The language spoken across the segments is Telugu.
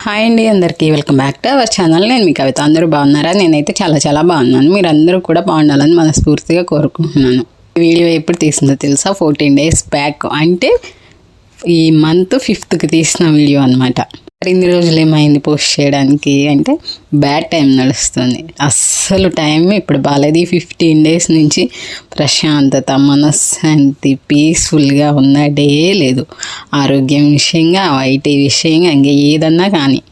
హాయ్ అండి, అందరికీ welcome back to our channel. నేను మీ కవిత. అందరూ బాగున్నారా? నేనైతే చాలా బాగున్నాను. మీరందరూ కూడా బాగుండాలని మనస్ఫూర్తిగా కోరుకుంటున్నాను. వీడియో ఎప్పుడు తీసిందో తెలుసా? 14 days బ్యాక్, అంటే ఈ మంత్ 5th తీసిన వీడియో అనమాట. ఇన్ని రోజులు ఏమైంది పోస్ట్ చేయడానికి అంటే బ్యాడ్ టైం నడుస్తుంది. అస్సలు టైం ఇప్పుడు బాగాలేదు. 15 days నుంచి ప్రశాంతత, మనశ్శాంతి, పీస్ఫుల్గా ఉన్న డే లేదు. ఆరోగ్యం విషయంగా, ఐటీ విషయంగా, ఇంకా ఏదన్నా కానీ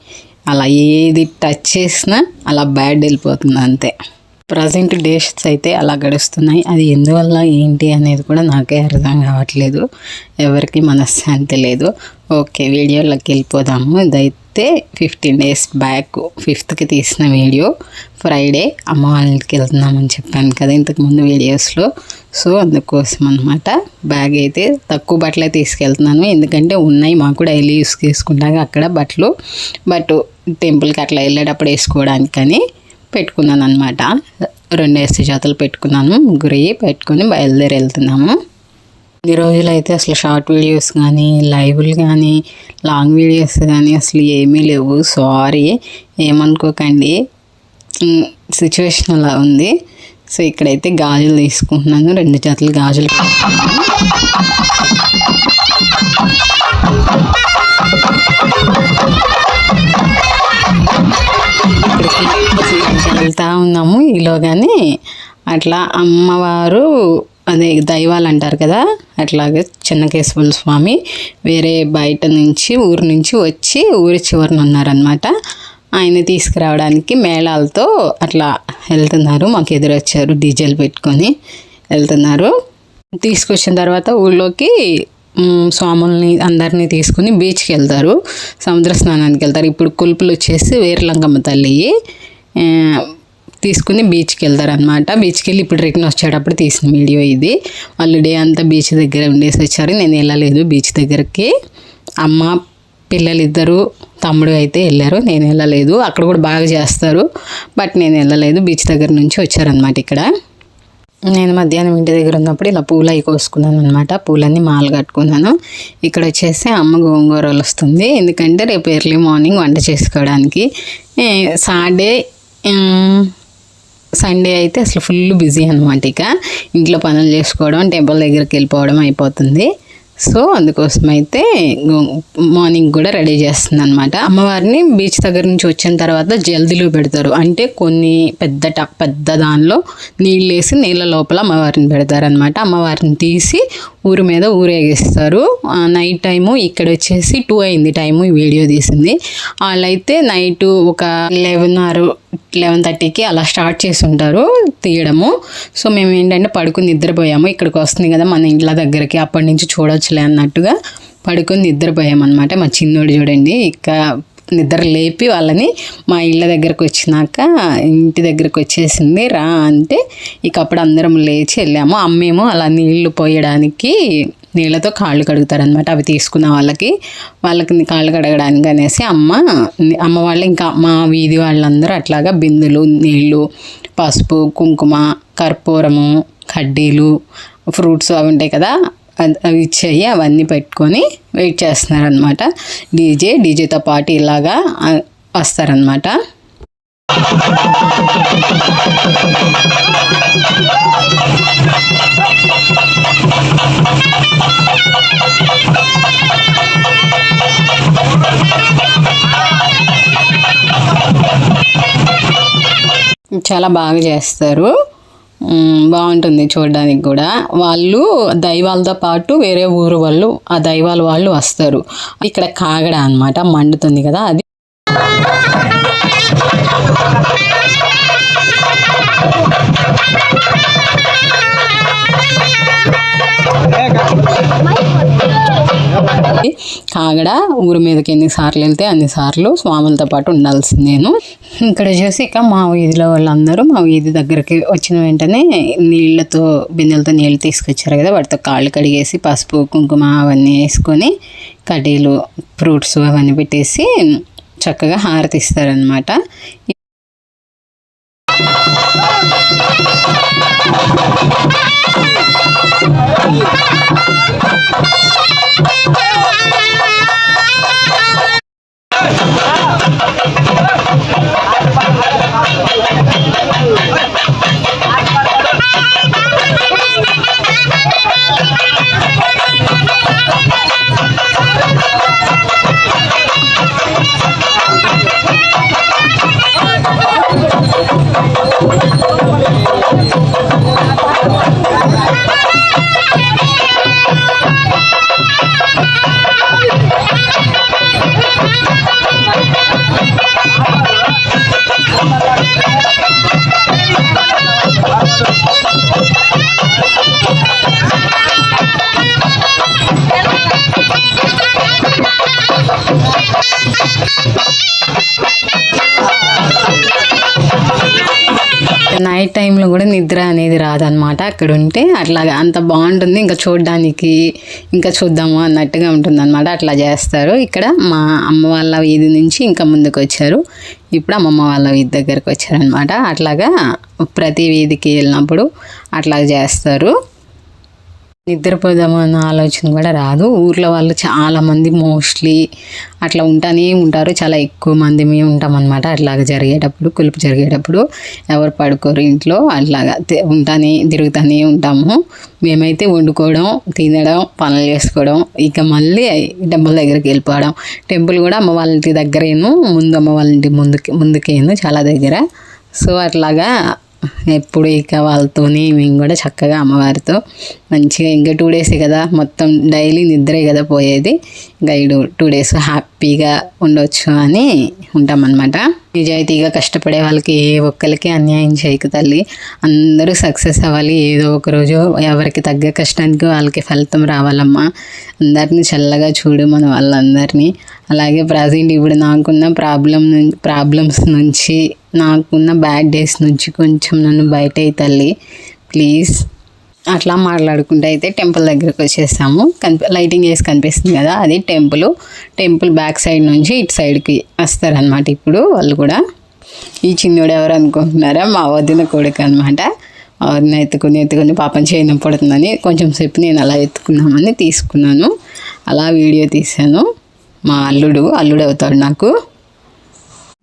అలా ఏది టచ్ చేసినా అలా బ్యాడ్ వెళ్ళిపోతుంది అంతే. ప్రజెంట్ డేస్ అయితే అలా గడుస్తున్నాయి. అది ఎందువల్ల ఏంటి అనేది కూడా నాకే అర్థం కావట్లేదు. ఎవరికి మనశ్శాంతి లేదు. ఓకే, వీడియోలోకి వెళ్ళిపోదాము. ఇదైతే 15 days బ్యాక్ 5th తీసిన వీడియో. ఫ్రైడే అమ్మ వాళ్ళకి వెళ్తున్నామని చెప్పాను కదా ఇంతకుముందు వీడియోస్లో. సో అందుకోసం అనమాట బ్యాగ్ అయితే తక్కువ బట్టలే తీసుకెళ్తున్నాను. ఎందుకంటే ఉన్నాయి మాకు డైలీ యూస్ తీసుకుంటాక అక్కడ బట్టలు. బట్ టెంపుల్కి అట్లా వెళ్ళేటప్పుడు వేసుకోవడానికి కానీ పెట్టుకున్నాను అనమాట. 2 ఏసీ జతలు పెట్టుకున్నాను. ముగ్గురు పెట్టుకొని బయలుదేరి వెళ్తున్నాము. ఈ రోజులు అయితే అసలు షార్ట్ వీడియోస్ కానీ, లైవ్లు కానీ, లాంగ్ వీడియోస్ కానీ అసలు ఏమీ లేవు. సారీ, ఏమనుకోకండి, సిచ్యువేషన్ అలా ఉంది. సో ఇక్కడైతే గాజులు తీసుకుంటున్నాను. 2 జతలు గాజులు. వెళ్తా ఉన్నాము. ఈలోగానే అట్లా అమ్మవారు, అదే దైవాలు అంటారు కదా, అట్లాగే చెన్నకేశవుల స్వామి వేరే బయట నుంచి ఊరు నుంచి వచ్చి ఊరి చివరన ఉన్నారనమాట. ఆయన తీసుకురావడానికి మేళాలతో అట్లా వెళ్తున్నారు. మాకు ఎదురొచ్చారు, డీజేలు పెట్టుకొని వెళ్తున్నారు. తీసుకొచ్చిన తర్వాత ఊళ్ళోకి స్వాముల్ని అందరినీ తీసుకుని బీచ్కి వెళ్తారు, సముద్ర స్నానానికి వెళ్తారు. ఇప్పుడు కొలుపులు వచ్చేసి వేరులంకమ్మ తల్లి తీసుకుని బీచ్కి వెళ్తారు అనమాట. బీచ్కి వెళ్ళి ఇప్పుడు రిటర్న్ వచ్చేటప్పుడు తీసిన వీడియో ఇది. వాళ్ళు డే అంతా బీచ్ దగ్గర ఉండేసి వచ్చారు. నేను వెళ్ళలేదు బీచ్ దగ్గరికి. అమ్మ, పిల్లలు ఇద్దరు, తమ్ముడు అయితే వెళ్ళారు. నేను వెళ్ళలేదు. అక్కడ కూడా బాగా చేస్తారు, బట్ నేను వెళ్ళలేదు. బీచ్ దగ్గర నుంచి వచ్చారనమాట. ఇక్కడ నేను మధ్యాహ్నం ఇంటి దగ్గర ఉన్నప్పుడు ఇలా పూలు అవి కోసుకున్నాను అనమాట. పూలన్నీ మాల కట్టుకున్నాను. ఇక్కడ వచ్చేసి అమ్మ గోంగూరలు వస్తుంది, ఎందుకంటే రేపు ఎర్లీ మార్నింగ్ వంట చేసుకోవడానికి. సండే అయితే అసలు ఫుల్ బిజీ అనమాట. ఇక ఇంట్లో పనులు చేసుకోవడం, టెంపుల్ దగ్గరికి వెళ్ళిపోవడం అయిపోతుంది. సో అందుకోసం అయితే మార్నింగ్ కూడా రెడీ చేస్తుంది అనమాట. అమ్మవారిని బీచ్ దగ్గర నుంచి వచ్చిన తర్వాత జల్దీలో పెడతారు. అంటే కొన్ని పెద్ద దానిలో నీళ్ళు వేసి నీళ్ళ లోపల అమ్మవారిని పెడతారనమాట. అమ్మవారిని తీసి ఊరి మీద ఊరేగిస్తారు. నైట్ టైము ఇక్కడ వచ్చేసి 2 అయింది టైము ఈ వీడియో తీసింది. వాళ్ళైతే నైట్ ఒక 11:30కి అలా స్టార్ట్ చేసి ఉంటారు తీయడము. సో మేము ఏంటంటే పడుకుని నిద్రపోయాము. ఇక్కడికి వస్తుంది కదా మన ఇంట్ల దగ్గరికి, అప్పటి నుంచి చూడొచ్చులే అన్నట్టుగా పడుకొని నిద్రపోయామన్నమాట. మా చిన్నోడు చూడండి, ఇక నిద్ర లేపి వాళ్ళని మా ఇళ్ళ దగ్గరకు వచ్చినాక ఇంటి దగ్గరకు వచ్చేసింది. రా అంటే ఇక అప్పుడు అందరం లేచి వెళ్ళాము. అమ్మేమో అలా నీళ్లు పోయడానికి నీళ్ళతో కాళ్ళు కడుగుతారనమాట. అవి తీసుకున్న వాళ్ళకి కాళ్ళు కడగడానికి అనేసి అమ్మ వాళ్ళు, ఇంకా మా వీధి వాళ్ళందరూ అట్లాగా బిందులు, నీళ్ళు, పసుపు, కుంకుమ, కర్పూరము, కడ్డీలు, ఫ్రూట్స్ అవి ఉంటాయి కదా, అవి ఇచ్చేయి అవన్నీ పెట్టుకొని వెయిట్ చేస్తున్నారనమాట. డీజేతో పాటు ఇలాగా వస్తారనమాట. చాలా బాగా చేస్తారు, బాగుంటుంది చూడడానికి కూడా. వాళ్ళు దైవాలతో పాటు వేరే ఊరు వాళ్ళు, ఆ దైవాల వాళ్ళు వస్తారు. ఇక్కడ కాగడ అనమాట, మండుతుంది కదా అది. కాగడ ఊరి మీదకి ఎన్నిసార్లు వెళ్తే అన్నిసార్లు స్వాములతో పాటు ఉండాల్సిందేను. ఇక్కడ చూసి ఇక మా వీధిలో వాళ్ళందరూ మా వీధి దగ్గరికి వచ్చిన వెంటనే నీళ్ళతో, బిందెలతో నీళ్ళు తీసుకొచ్చారు కదా, వాటితో కాళ్ళు కడిగేసి పసుపు, కుంకుమ అవన్నీ వేసుకొని కడ్డీలు, ఫ్రూట్స్ అవన్నీ పెట్టేసి చక్కగా హారతి ఇస్తారనమాట. నైట్ టైంలో కూడా నిద్ర అనేది రాదనమాట అక్కడ ఉంటే. అట్లాగా అంత బాగుంటుంది, ఇంకా చూడడానికి ఇంకా చూద్దాము అన్నట్టుగా ఉంటుంది అనమాట. అట్లా చేస్తారు. ఇక్కడ మా అమ్మ వాళ్ళ వీధి నుంచి ఇంకా ముందుకు వచ్చారు. ఇప్పుడు అమ్మమ్మ వాళ్ళ వీధి దగ్గరకు వచ్చారనమాట. అట్లాగా ప్రతి వీధికి వెళ్ళినప్పుడు అట్లా చేస్తారు. నిద్రపోదాము అన్న ఆలోచన కూడా రాదు. ఊర్లో వాళ్ళు చాలామంది మోస్ట్లీ అట్లా ఉంటానే ఉంటారు. చాలా ఎక్కువ మంది మేము ఉంటాం అనమాట. అట్లాగా జరిగేటప్పుడు, కొలుపు జరిగేటప్పుడు ఎవరు పడుకోరు ఇంట్లో. అట్లాగా తిరుగుతూనే ఉంటాము. మేమైతే వండుకోవడం, తినడం, పనులు చేసుకోవడం, ఇక మళ్ళీ టెంపుల్ దగ్గరికి వెళ్ళిపోవడం. టెంపుల్ కూడా అమ్మ వాళ్ళ ఇంటి దగ్గరేను, ముందు అమ్మ వాళ్ళ ఇంటి ముందుకేను, చాలా దగ్గర. సో అట్లాగా ఎప్పుడు ఇక వాళ్ళతోని మేము కూడా చక్కగా అమ్మవారితో మంచిగా ఇంకా 2 days కదా, మొత్తం డైలీ నిద్రే కదా పోయేది. ఇంకా 2 days హ్యాపీగా ఉండొచ్చు అని ఉంటామన్నమాట. నిజాయితీగా కష్టపడే వాళ్ళకి ఏ ఒక్కరికి అన్యాయం చేయకు తల్లి. అందరూ సక్సెస్ అవ్వాలి. ఏదో ఒక రోజు ఎవరికి తగ్గ కష్టానికి వాళ్ళకి ఫలితం రావాలమ్మా. అందరినీ చల్లగా చూడు మన వాళ్ళందరినీ. అలాగే ప్రజెంట్ ఇప్పుడు నాకున్న ప్రాబ్లమ్స్ నుంచి, నాకున్న బ్యాడ్ డేస్ నుంచి కొంచెం నన్ను బయట తల్లి ప్లీజ్. అట్లా మాట్లాడుకుంటూ అయితే టెంపుల్ దగ్గరకు వచ్చేసాము. లైటింగ్ వేసి కనిపిస్తుంది కదా, అది టెంపుల్ బ్యాక్ సైడ్ నుంచి ఇటు సైడ్కి వస్తారనమాట. ఇప్పుడు వాళ్ళు కూడా. ఈ చిన్నోడు ఎవరు అనుకుంటున్నారా, మా వదిన కొడుకు అనమాట. వదిన ఎత్తుకుని పాపం చేయడం పడుతుందని కొంచెం సేపు నేను అలా ఎత్తుకున్నామని తీసుకున్నాను. అలా వీడియో తీశాను. మా అల్లుడు అవుతాడు నాకు.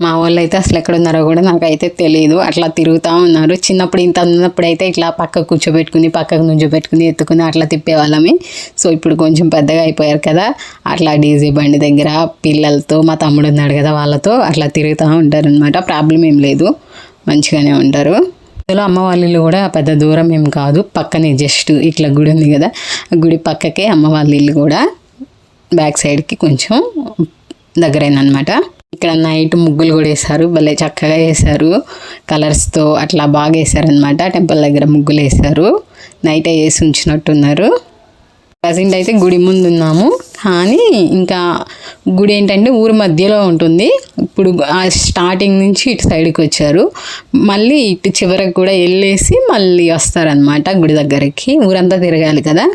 మా వాళ్ళు అయితే అసలు ఎక్కడ ఉన్నారో కూడా నాకైతే తెలియదు. అట్లా తిరుగుతూ ఉన్నారు. చిన్నప్పుడు ఇంత ఉన్నప్పుడు అయితే ఇట్లా పక్కకు నుంచోబెట్టుకుని ఎత్తుకుని అట్లా తిప్పేవాళ్ళమి. సో ఇప్పుడు కొంచెం పెద్దగా అయిపోయారు కదా, అట్లా డీజే బండి దగ్గర పిల్లలతో, మా తమ్ముడు ఉన్నాడు కదా, వాళ్ళతో అట్లా తిరుగుతూ ఉంటారు అనమాట. ప్రాబ్లం ఏం లేదు, మంచిగానే ఉంటారు. అందులో అమ్మ వాళ్ళ ఇల్లు కూడా పెద్ద దూరం ఏం కాదు, పక్కనే జస్ట్ ఇట్లా గుడి ఉంది కదా, ఆ గుడి పక్కకే అమ్మ వాళ్ళ ఇల్లు కూడా. బ్యాక్ సైడ్కి కొంచెం దగ్గరైనమాట. ఇక్కడ నైట్ ముగ్గులు కూడా వేశారు, భలే చక్కగా వేశారు. కలర్స్తో అట్లా బాగా వేశారనమాట. టెంపుల్ దగ్గర ముగ్గులు వేశారు. నైట్ వేసి ఉంచినట్టున్నారు. ప్రజెంట్ అయితే గుడి ముందు ఉన్నాము. కానీ ఇంకా గుడి ఏంటంటే ఊరి మధ్యలో ఉంటుంది. ఇప్పుడు స్టార్టింగ్ నుంచి ఇటు సైడ్కి వచ్చారు, మళ్ళీ ఇటు చివరికి కూడా వెళ్ళేసి మళ్ళీ వస్తారనమాట గుడి దగ్గరికి. ఊరంతా తిరగాలి కదా.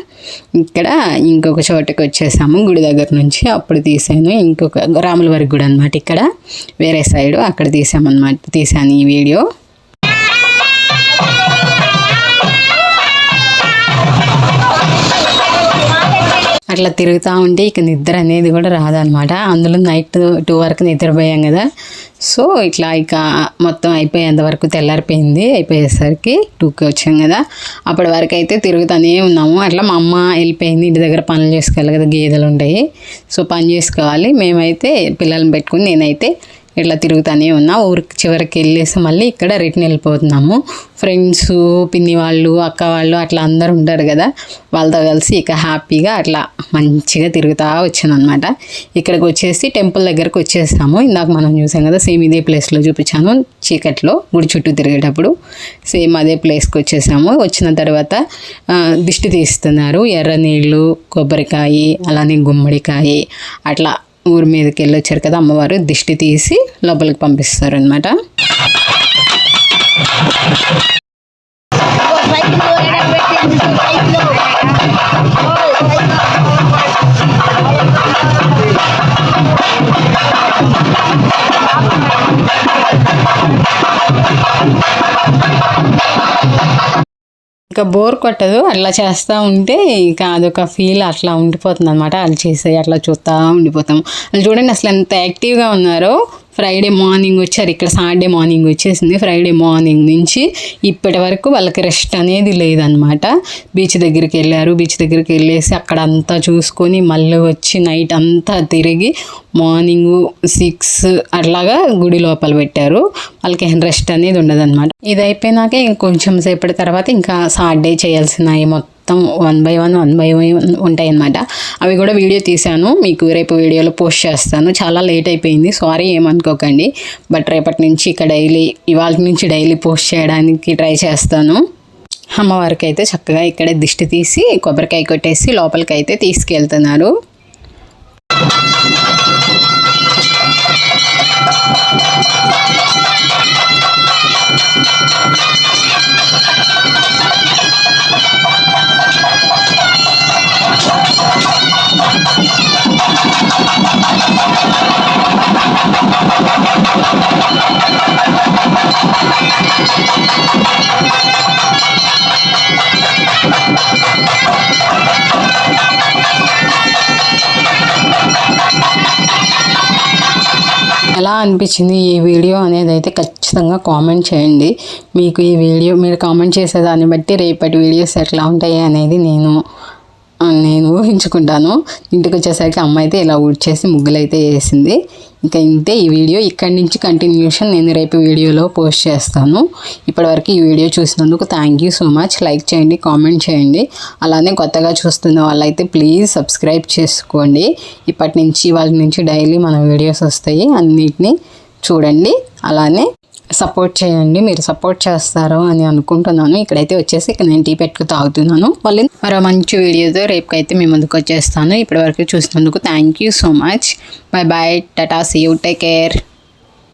ఇక్కడ ఇంకొక చోటకి వచ్చేసాము గుడి దగ్గర నుంచి. అప్పుడు తీసాను ఇంకొక రాముల వారి గుడి అనమాట. ఇక్కడ వేరే సైడు అక్కడ తీసాను ఈ వీడియో. అట్లా తిరుగుతూ ఉంటే ఇక నిద్ర అనేది కూడా రాదనమాట. అందులో నైట్ 2 వరకు నిద్రపోయాం కదా. సో ఇట్లా ఇక మొత్తం అయిపోయేంత వరకు తెల్లారిపోయింది. అయిపోయేసరికి 2కి వచ్చాం కదా, అప్పటి వరకు అయితే తిరుగుతూనే ఉన్నాము. అట్లా మా అమ్మ వెళ్ళిపోయింది, ఇంటి దగ్గర పనులు చేసుకోవాలి కదా, గేదెలు ఉంటాయి. సో పని చేసుకోవాలి. మేమైతే పిల్లల్ని పెట్టుకుని నేనైతే ఇట్లా తిరుగుతూనే ఉన్నా. ఊరికి చివరికి వెళ్ళేసి మళ్ళీ ఇక్కడ రిటర్న్ వెళ్ళిపోతున్నాము. ఫ్రెండ్స్, పిన్ని వాళ్ళు, అక్క వాళ్ళు అట్లా అందరూ ఉంటారు కదా, వాళ్ళతో కలిసి ఇక హ్యాపీగా అట్లా మంచిగా తిరుగుతూ వచ్చాను అనమాట. ఇక్కడికి వచ్చేసి టెంపుల్ దగ్గరకు వచ్చేసాము. ఇందాక మనం చూసాం కదా, సేమ్ ఇదే ప్లేస్లో చూపించాను చీకట్లో గుడి చుట్టూ తిరిగేటప్పుడు. సేమ్ అదే ప్లేస్కి వచ్చేసాము. వచ్చిన తర్వాత దిష్టి తీస్తున్నారు. ఎర్ర నీళ్ళు, కొబ్బరికాయ, అలానే గుమ్మడికాయ అట్లా ఊరి మీదకి వెళ్ళి వచ్చారు కదా అమ్మవారు, దిష్టి తీసి లోపలికి పంపిస్తారు అనమాట. ఇక బోర్ కొట్టదు అట్లా చేస్తూ ఉంటే. ఇక అదొక ఫీల్ అట్లా ఉండిపోతుంది అనమాట. వాళ్ళు చేసే అట్లా చూస్తూ ఉండిపోతాము. వాళ్ళు చూడండి అసలు ఎంత యాక్టివ్గా ఉన్నారో. ఫ్రైడే మార్నింగ్ వచ్చారు. ఇక్కడ సాటర్డే మార్నింగ్ వచ్చేసింది. ఫ్రైడే మార్నింగ్ నుంచి ఇప్పటి వరకు వాళ్ళకి రెస్ట్ అనేది లేదనమాట. బీచ్ దగ్గరికి వెళ్ళారు. బీచ్ దగ్గరికి వెళ్ళేసి అక్కడ అంతా చూసుకొని మళ్ళీ వచ్చి నైట్ అంతా తిరిగి మార్నింగ్ 6 అట్లాగా గుడి లోపల పెట్టారు. వాళ్ళకి రెస్ట్ అనేది ఉండదన్నమాట. ఇది అయిపోయినాకే ఇంకొంచెం సేపటి తర్వాత ఇంకా సాటర్డే చేయాల్సినవి మొత్తం 1 by 1 ఉంటాయి అన్నమాట. అవి కూడా వీడియో తీశాను, మీకు రేపు వీడియోలో పోస్ట్ చేస్తాను. చాలా లేట్ అయిపోయింది, సారీ ఏమనుకోకండి. బట్ రేపటి నుంచి ఇక ఇవాళ నుంచి డైలీ పోస్ట్ చేయడానికి ట్రై చేస్తాను. అమ్మవారికి అయితే చక్కగా ఇక్కడే దిష్టి తీసి కొబ్బరికాయ కొట్టేసి లోపలికి అయితే తీసుకెళ్తున్నారు. ఎలా అనిపించింది ఈ వీడియో అనేది అయితే ఖచ్చితంగా కామెంట్ చేయండి. మీకు ఈ వీడియో మీరు కామెంట్ చేసేదాన్ని బట్టి రేపటి వీడియోస్ ఎట్లా ఉంటాయి అనేది నేను ఊహించుకుంటాను. ఇంటికి వచ్చేసరికి అమ్మ అయితే ఇలా ఊడ్చేసి ముగ్గులు అయితే వేసింది. ఇంకా ఇంతే ఈ వీడియో. ఇక్కడి నుంచి కంటిన్యూషన్ నేను రేపు వీడియోలో పోస్ట్ చేస్తాను. ఇప్పటివరకు ఈ వీడియో చూసినందుకు thank you so much. Like చేయండి, కామెంట్ చేయండి. అలానే కొత్తగా చూస్తున్న వాళ్ళైతే ప్లీజ్ సబ్స్క్రైబ్ చేసుకోండి. ఇప్పటి నుంచి వాళ్ళ నుంచి డైలీ మన వీడియోస్ వస్తాయి, అన్నిటినీ చూడండి. అలానే సపోర్ట్ చేయండి. మీరు సపోర్ట్ చేస్తారు అని అనుకుంటున్నాను. ఇక్కడైతే వచ్చేసి నేను టీ పెట్టుకు తాగుతున్నాను. మళ్ళీ మరో మంచి వీడియోతో రేపుకైతే మీ ముందుకు వచ్చేస్తాను. ఇప్పటివరకు చూసినందుకు thank you so much. Bye bye, tata, see you, take care.